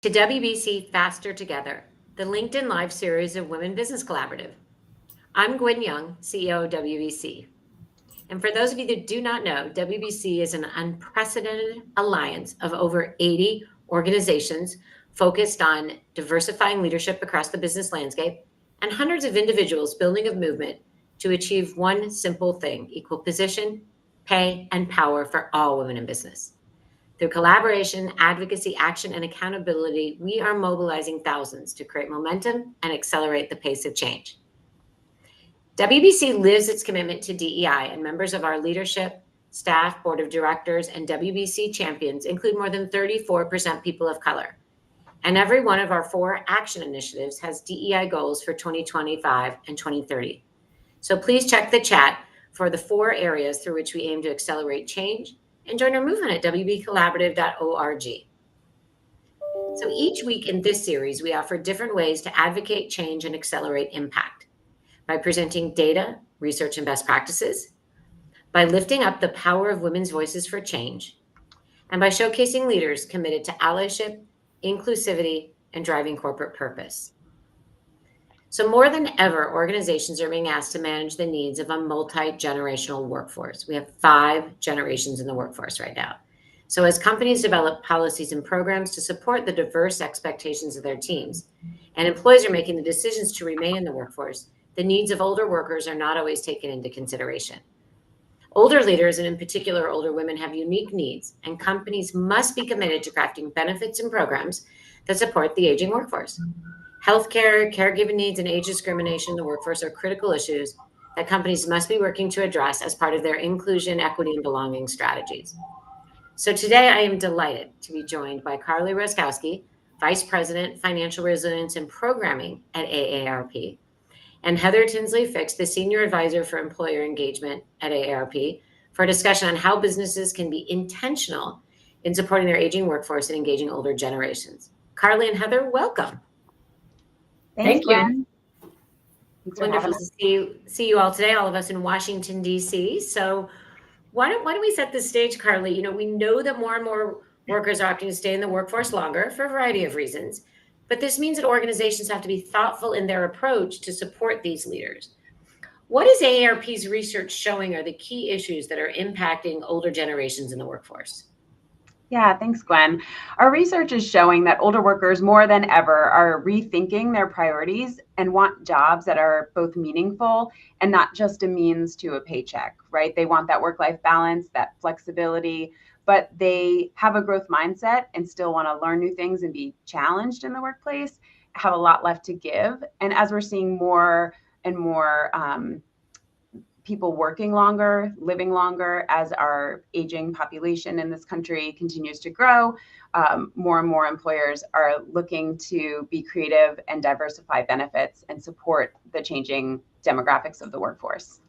to WBC Faster Together, the LinkedIn Live series of Women Business Collaborative. I'm Gwen Young, CEO of WBC. And for those of you that do not know, WBC is an unprecedented alliance of over 80 organizations focused on diversifying leadership across the business landscape and hundreds of individuals building a movement to achieve one simple thing: equal position, pay, and power for all women in business. Through collaboration, advocacy, action, and accountability, we are mobilizing thousands to create momentum and accelerate the pace of change. WBC lives its commitment to DEI, and members of our leadership, staff, board of directors, and WBC champions include more than 34% people of color. And every one of our 4 action initiatives has DEI goals for 2025 and 2030. So please check the chat for the 4 areas through which we aim to accelerate change, and join our movement at wbcollaborative.org. So each week in this series, we offer different ways to advocate change and accelerate impact: by presenting data, research, and best practices, by lifting up the power of women's voices for change, and by showcasing leaders committed to allyship, inclusivity, and driving corporate purpose. So more than ever, organizations are being asked to manage the needs of a multi-generational workforce. We have 5 generations in the workforce right now. So as companies develop policies and programs to support the diverse expectations of their teams, and employees are making the decisions to remain in the workforce, the needs of older workers are not always taken into consideration. Older leaders, and in particular older women, have unique needs, and companies must be committed to crafting benefits and programs that support the aging workforce. Healthcare, caregiving needs, and age discrimination in the workforce are critical issues that companies must be working to address as part of their inclusion, equity, and belonging strategies. So today I am delighted to be joined by Carly Roskowski, Vice President, Financial Resilience and Programming at AARP, and Heather Tinsley Fix, the Senior Advisor for Employer Engagement at AARP, for a discussion on how businesses can be intentional in supporting their aging workforce and engaging older generations. Carly and Heather, welcome. Thank you. Gwen. Wonderful to see you all today, all of us in Washington, D.C. So why don't we set the stage, Carly? You know, we know that more and more workers are opting to stay in the workforce longer for a variety of reasons, but this means that organizations have to be thoughtful in their approach to support these leaders. What is AARP's research showing are the key issues that are impacting older generations in the workforce? Yeah, thanks, Gwen. Our research is showing that older workers more than ever are rethinking their priorities and want jobs that are both meaningful and not just a means to a paycheck, right? They want that work-life balance, that flexibility, but they have a growth mindset and still want to learn new things and be challenged in the workplace, have a lot left to give. And as we're seeing more and more people working longer, living longer, as our aging population in this country continues to grow, more and more employers are looking to be creative and diversify benefits and support the changing demographics of the workforce.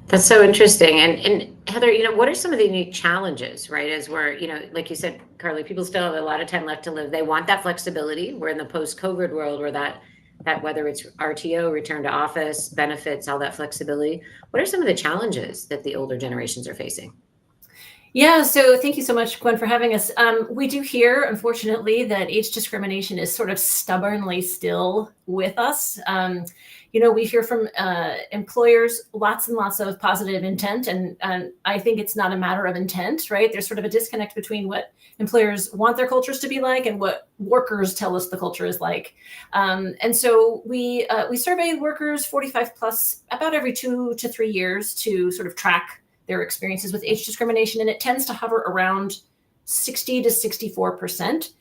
That's so interesting. And Heather, you know, what are some of the unique challenges, right? As we're, you know, like you said, Carly, people still have a lot of time left to live. They want that flexibility. We're in the post-COVID world where that whether it's RTO, return to office, benefits, all that flexibility. What are some of the challenges that the older generations are facing? Yeah, so thank you so much, Gwen, for having us. We do hear, unfortunately, that age discrimination is sort of stubbornly still with us. You know, we hear from employers lots and lots of positive intent, and I think it's not a matter of intent, right? There's sort of a disconnect between what employers want their cultures to be like and what workers tell us the culture is like. And so we survey workers 45 plus about every 2 to 3 years to sort of track their experiences with age discrimination, and it tends to hover around 60 to 64%.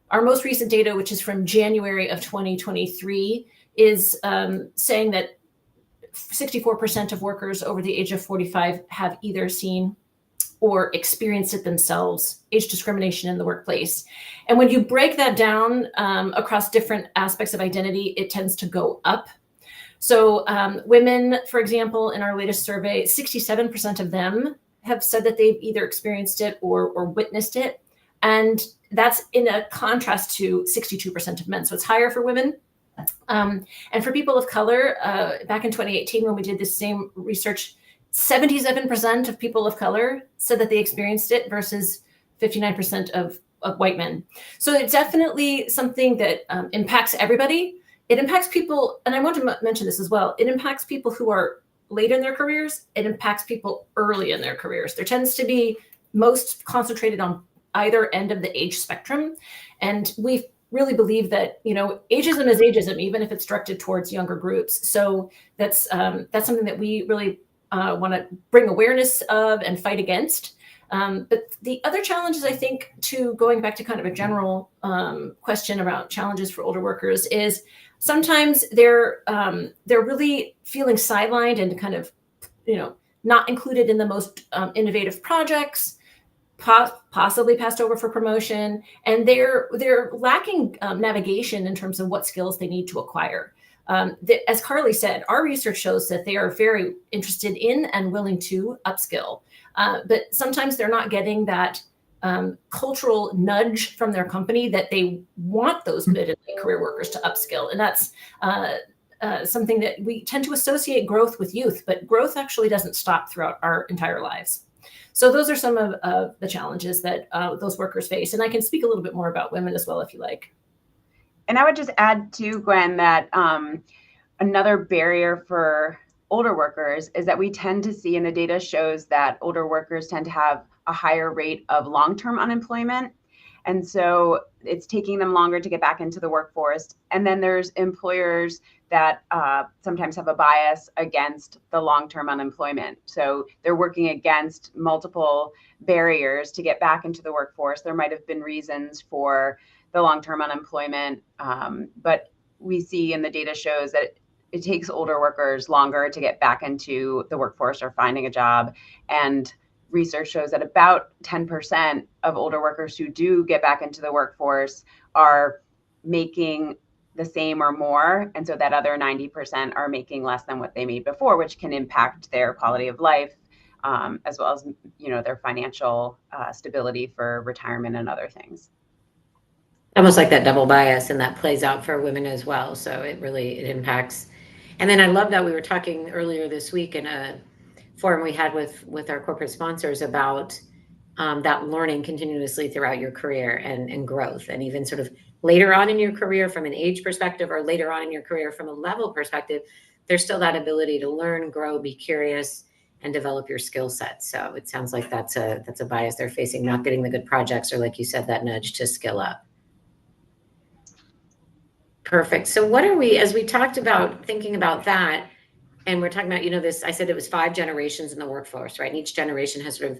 Our most recent data, which is from January of 2023, is saying that 64% of workers over the age of 45 have either seen or experienced it themselves, age discrimination in the workplace. And when you break that down across different aspects of identity, it tends to go up. So women, for example, in our latest survey, 67% of them have said that they've either experienced it or witnessed it. And that's in a contrast to 62% of men. So it's higher for women. And for people of color, back in 2018, when we did this same research, 77% of people of color said that they experienced it versus 59% of white men. So it's definitely something that impacts everybody. It impacts people, and I want to mention this as well. It impacts people who are late in their careers. It impacts people early in their careers. There tends to be most concentrated on either end of the age spectrum. And we really believe that, ageism is ageism, even if it's directed towards younger groups. So that's something that we really want to bring awareness of and fight against. But the other challenges, I think, to going back to kind of a general question about challenges for older workers, is sometimes they're really feeling sidelined and kind of, not included in the most innovative projects, possibly passed over for promotion, and they're lacking navigation in terms of what skills they need to acquire. As Carly said, our research shows that they are very interested in and willing to upskill, but sometimes they're not getting that cultural nudge from their company that they want those mid and late career workers to upskill. And that's something that we tend to associate growth with youth, but growth actually doesn't stop throughout our entire lives. So those are some of the challenges that those workers face. And I can speak a little bit more about women as well, if you like. And I would just add too, Gwen, that another barrier for older workers is that we tend to see, and the data shows that older workers tend to have a higher rate of long-term unemployment. And so it's taking them longer to get back into the workforce. And then there's employers that sometimes have a bias against the long-term unemployment. So they're working against multiple barriers to get back into the workforce. There might have been reasons for the long-term unemployment, but we see, and the data shows that it takes older workers longer to get back into the workforce or finding a job. And research shows that about 10% of older workers who do get back into the workforce are making the same or more. And so that other 90% are making less than what they made before, which can impact their quality of life, as well as, their financial stability for retirement and other things. Almost like that double bias, and that plays out for women as well. So it impacts. And then I love that we were talking earlier this week in a forum we had with our corporate sponsors about that learning continuously throughout your career and growth, and even sort of later on in your career from an age perspective, or later on in your career from a level perspective, there's still that ability to learn, grow, be curious, and develop your skill set. So it sounds like that's a bias they're facing, not getting the good projects, or like you said, that nudge to skill up. Perfect. So what are we, as we talked about thinking about that, and we're talking about, this, I said it was 5 generations in the workforce, right? And each generation has sort of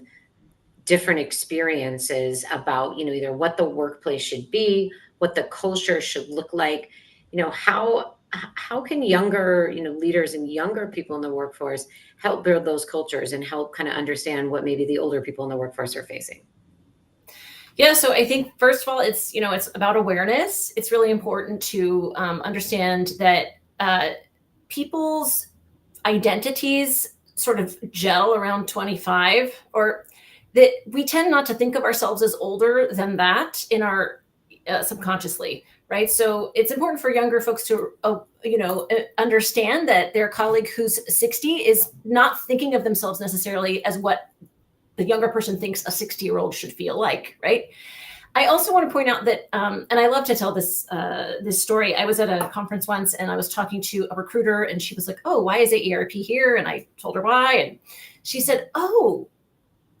different experiences about, either what the workplace should be, what the culture should look like, how can younger, leaders and younger people in the workforce help build those cultures and help kind of understand what maybe the older people in the workforce are facing? Yeah, so I think first of all, it's about awareness. It's really important to understand that people's identities sort of gel around 25, or that we tend not to think of ourselves as older than that in our subconsciously, right? So it's important for younger folks to understand that their colleague who's 60 is not thinking of themselves necessarily as what the younger person thinks a 60-year-old should feel like, right? I also want to point out that, and I love to tell this story. I was at a conference once and I was talking to a recruiter, and she was like, "Oh, why is AARP here?" And I told her why. And she said, "Oh,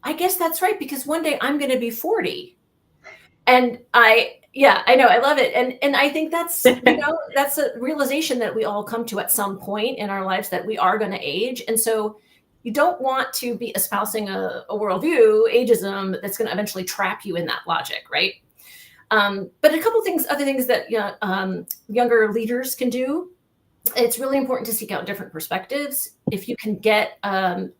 I guess that's right, because one day I'm going to be 40. And I know, I love it. And I think that's, that's a realization that we all come to at some point in our lives, that we are going to age. And so you don't want to be espousing a worldview, ageism, that's going to eventually trap you in that logic, right? But a couple of other things that younger leaders can do. It's really important to seek out different perspectives. If you can get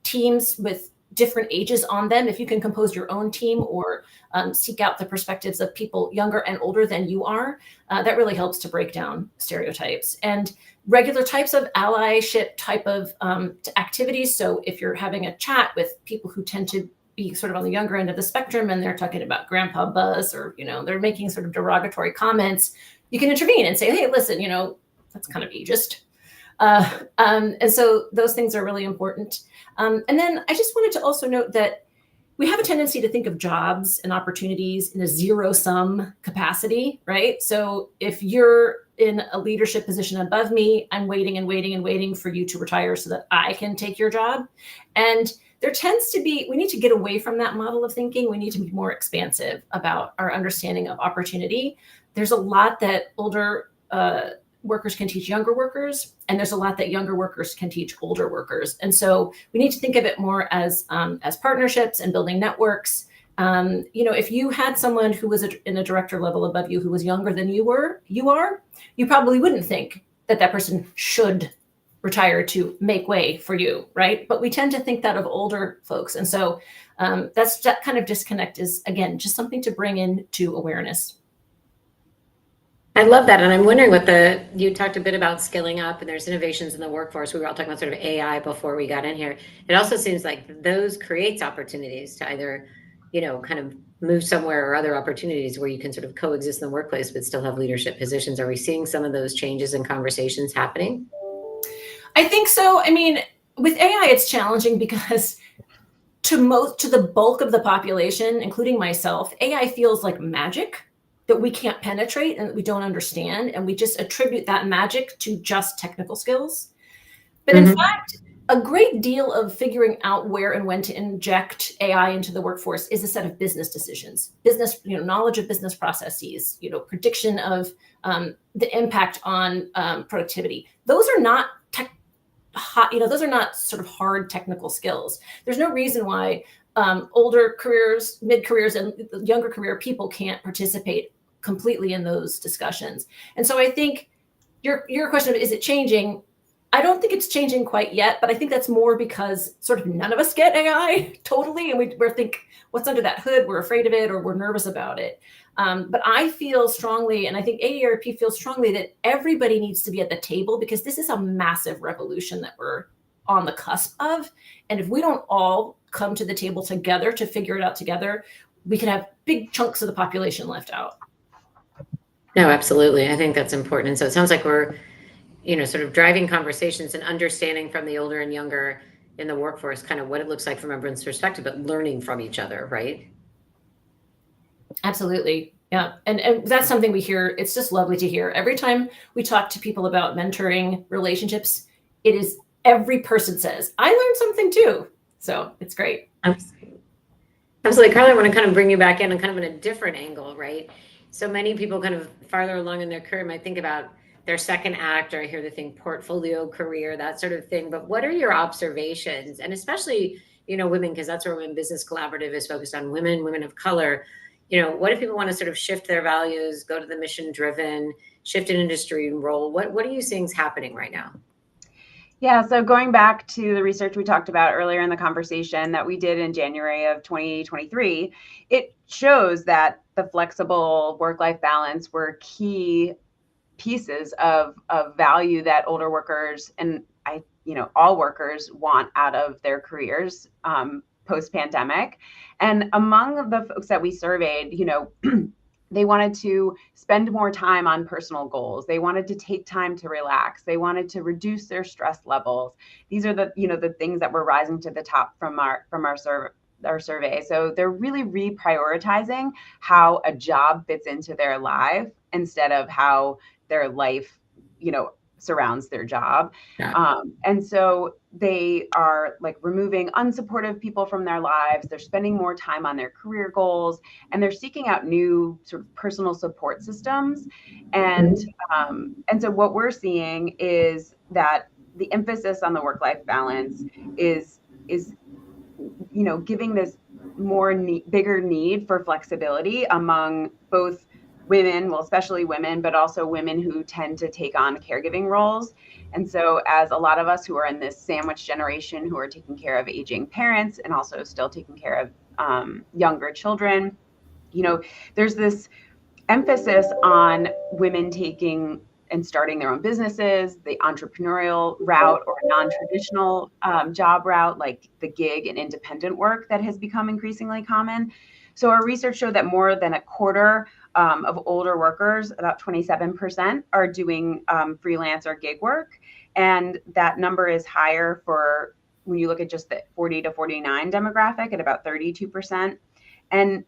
teams with different ages on them, if you can compose your own team, or seek out the perspectives of people younger and older than you are, that really helps to break down stereotypes. And regular types of allyship type of activities. So if you're having a chat with people who tend to be sort of on the younger end of the spectrum, and they're talking about Grandpa Buzz, or, they're making sort of derogatory comments, you can intervene and say, "Hey, listen, that's kind of ageist." And so those things are really important. And then I just wanted to also note that we have a tendency to think of jobs and opportunities in a zero-sum capacity, right? So if you're in a leadership position above me, I'm waiting and waiting and waiting for you to retire so that I can take your job. And there tends to be, we need to get away from that model of thinking. We need to be more expansive about our understanding of opportunity. There's a lot that older workers can teach younger workers, and there's a lot that younger workers can teach older workers. And so we need to think of it more as partnerships and building networks. If you had someone who was in a director level above you who was younger than you are, you probably wouldn't think that that person should retire to make way for you, right? But we tend to think that of older folks. And so that kind of disconnect is, again, just something to bring into awareness. I love that. And I'm wondering you talked a bit about skilling up, and there's innovations in the workforce. We were all talking about sort of AI before we got in here. It also seems like those creates opportunities to either, kind of move somewhere, or other opportunities where you can sort of coexist in the workplace, but still have leadership positions. Are we seeing some of those changes and conversations happening? I think so. I mean, with AI, it's challenging because to the bulk of the population, including myself, AI feels like magic that we can't penetrate and that we don't understand. And we just attribute that magic to just technical skills. But in fact, a great deal of figuring out where and when to inject AI into the workforce is a set of business decisions, knowledge of business processes, prediction of the impact on productivity. Those are not those are not sort of hard technical skills. There's no reason why older careers, mid-careers, and younger career people can't participate completely in those discussions. And so I think your question of, is it changing? I don't think it's changing quite yet, but I think that's more because sort of none of us get AI totally. And we're think, what's under that hood? We're afraid of it, or we're nervous about it. But I feel strongly, and I think AARP feels strongly, that everybody needs to be at the table, because this is a massive revolution that we're on the cusp of. And if we don't all come to the table together to figure it out together, we can have big chunks of the population left out. No, absolutely. I think that's important. And so it sounds like we're, sort of driving conversations and understanding from the older and younger in the workforce, kind of what it looks like from everyone's perspective, but learning from each other, right? Absolutely. Yeah. And that's something we hear. It's just lovely to hear. Every time we talk to people about mentoring relationships, it is every person says, I learned something too. So it's great. Absolutely. Carly, I want to kind of bring you back in and kind of in a different angle, right? So many people kind of farther along in their career might think about their second act, or I hear the thing portfolio career, that sort of thing. But what are your observations? And especially, women, because that's where Women Business Collaborative is focused on women of color. What if people want to sort of shift their values, go to the mission driven, shift an industry role? What are you seeing is happening right now? Yeah, so going back to the research we talked about earlier in the conversation that we did in January of 2023, it shows that the flexible work-life balance were key pieces of value that older workers and all workers want out of their careers post-pandemic. And among the folks that we surveyed, they wanted to spend more time on personal goals. They wanted to take time to relax. They wanted to reduce their stress levels. These are the things that were rising to the top from our survey. So they're really reprioritizing how a job fits into their life instead of how their life, surrounds their job. Yeah. And so they are like removing unsupportive people from their lives. They're spending more time on their career goals, and they're seeking out new sort of personal support systems. And so what we're seeing is that the emphasis on the work-life balance is giving this bigger need for flexibility among both women, well, especially women, but also women who tend to take on caregiving roles. And so as a lot of us who are in this sandwich generation who are taking care of aging parents and also still taking care of younger children, there's this emphasis on women taking and starting their own businesses, the entrepreneurial route or non-traditional job route, like the gig and independent work that has become increasingly common. So our research showed that more than a quarter of older workers, about 27%, are doing freelance or gig work. And that number is higher for when you look at just the 40 to 49 demographic at about 32%. And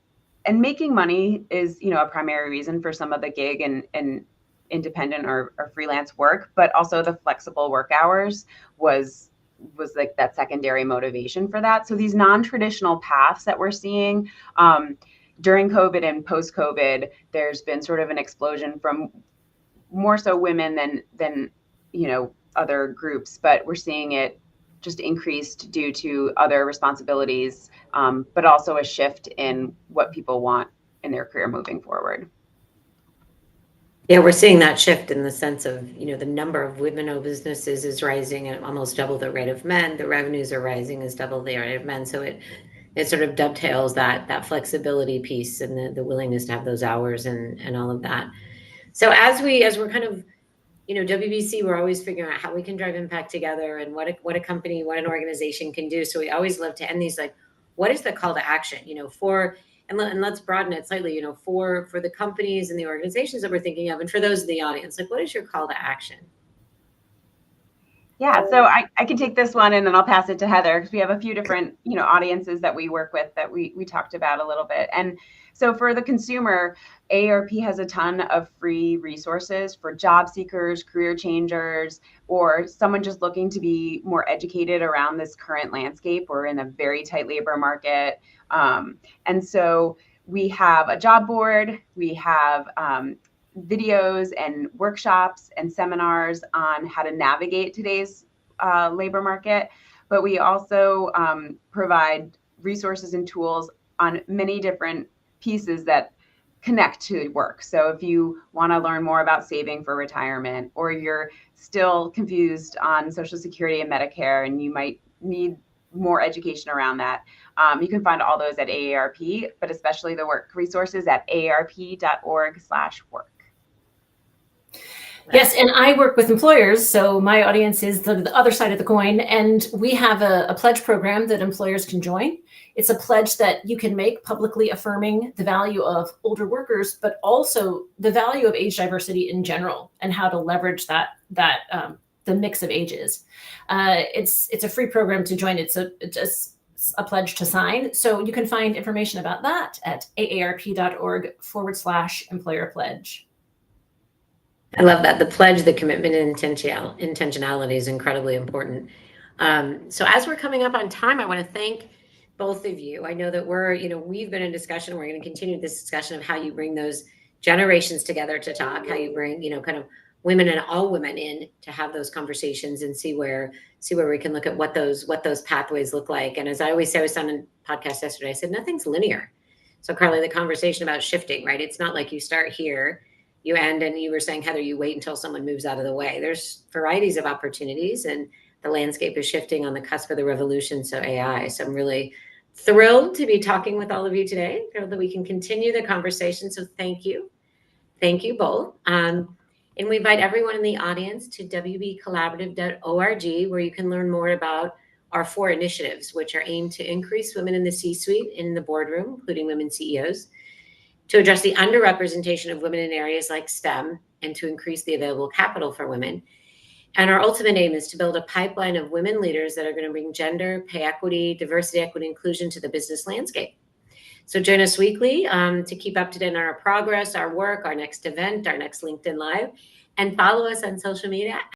making money is, a primary reason for some of the gig and independent or freelance work, but also the flexible work hours was like that secondary motivation for that. So these non-traditional paths that we're seeing during COVID and post-COVID, there's been sort of an explosion from more so women than other groups, but we're seeing it just increased due to other responsibilities, but also a shift in what people want in their career moving forward. Yeah, we're seeing that shift in the sense of, the number of women-owned businesses is rising at almost double the rate of men. The revenues are rising as double the rate of men. So it sort of dovetails that flexibility piece and the willingness to have those hours and all of that. So as we're kind of, WBC, we're always figuring out how we can drive impact together and what a company, what an organization can do. So we always love to end these like, what is the call to action, and let's broaden it slightly, for the companies and the organizations that we're thinking of, and for those in the audience, like, what is your call to action? Yeah, so I can take this one and then I'll pass it to Heather because we have a few different, audiences that we work with that we talked about a little bit. And so for the consumer, AARP has a ton of free resources for job seekers, career changers, or someone just looking to be more educated around this current landscape. We're in a very tight labor market. And so we have a job board, we have videos and workshops and seminars on how to navigate today's labor market, but we also provide resources and tools on many different pieces that connect to work. So if you want to learn more about saving for retirement, or you're still confused on Social Security and Medicare, and you might need more education around that, you can find all those at AARP, but especially the work resources at aarp.org/work. Yes, and I work with employers, so my audience is the other side of the coin, and we have a pledge program that employers can join. It's a pledge that you can make publicly affirming the value of older workers, but also the value of age diversity in general and how to leverage that the mix of ages. It's a free program to join. It's just a pledge to sign. So you can find information about that at aarp.org/employer pledge. I love that. The pledge, the commitment, and intentionality is incredibly important. So as we're coming up on time, I want to thank both of you. I know that we've been in discussion. We're going to continue this discussion of how you bring those generations together to talk, how you bring, kind of women and all women in to have those conversations and see where we can look at what those pathways look like. And as I always say, I was on a podcast yesterday, I said, nothing's linear. So Carly, the conversation about shifting, right? It's not like you start here, you end, and you were saying, Heather, you wait until someone moves out of the way. There's varieties of opportunities, and the landscape is shifting on the cusp of the revolution. So AI. So I'm really thrilled to be talking with all of you today. Thrilled that we can continue the conversation. So thank you both. And we invite everyone in the audience to wbcollaborative.org, where you can learn more about our 4 initiatives, which are aimed to increase women in the C-suite, in the boardroom, including women CEOs, to address the underrepresentation of women in areas like STEM, and to increase the available capital for women. And our ultimate aim is to build a pipeline of women leaders that are going to bring gender, pay equity, diversity, equity, inclusion to the business landscape. So join us weekly to keep up to date on our progress, our work, our next event, our next LinkedIn Live, and follow us on social media